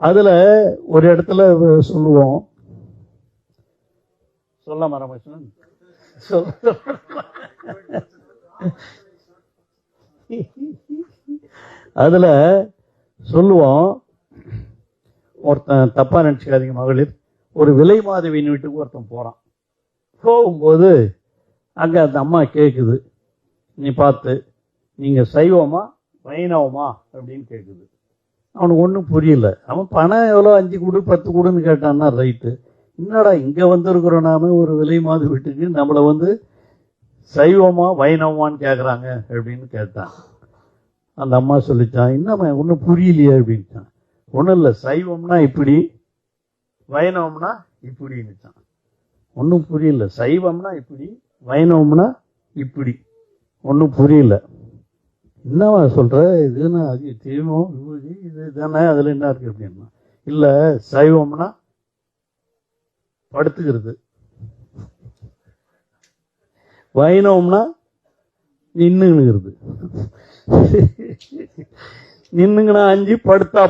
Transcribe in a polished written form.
அதுல ஒரு இடத்துல சொல்லுவோம், சொல்லாம ராமகிருஷ்ணன் அதுல சொல்லுவோம், ஒருத்தன் தப்பா நினைச்சுக்காதீங்க மகளிர், ஒரு விலை மாதவியின் வீட்டுக்கு ஒருத்தன் போறான். போகும்போது அங்க அந்த அம்மா கேக்குது, நீ பார்த்து நீங்க சைவமா வைணவமா அப்படின்னு கேக்குது. அவனுக்கு ஒன்றும் புரியல. அவன் பணம் எவ்வளோ 5 கொடு 10 கொடுன்னு கேட்டான்னா ரைட்டு. என்னடா இங்க வந்திருக்கிறோம் நாம ஒரு விலை மாத வீட்டுக்கு, நம்மளை சைவமா வைணவமான்னு கேட்குறாங்க அப்படின்னு கேட்டான். அந்த அம்மா சொல்லிச்சான், என்னம்மா ஒன்றும் புரியலையே அப்படின்ட்டான். ஒன்றும் இல்லை, சைவம்னா இப்படி வைணவம்னா இப்படின்னுச்சான். ஒன்றும் புரியல. சைவம்னா இப்படி வைணவம்னா இப்படி. ஒன்றும் புரியல. என்னவா சொல்ற, இதுன்னா அது தீபம் விபூதி இது தானே, அதுல என்ன இருக்கு அப்படின்னா, இல்ல சைவம்னா படுத்துக்கிறது, வைணவம்னா நின்னுங்கிறது. நின்னுங்கன்னா 5, படுத்தா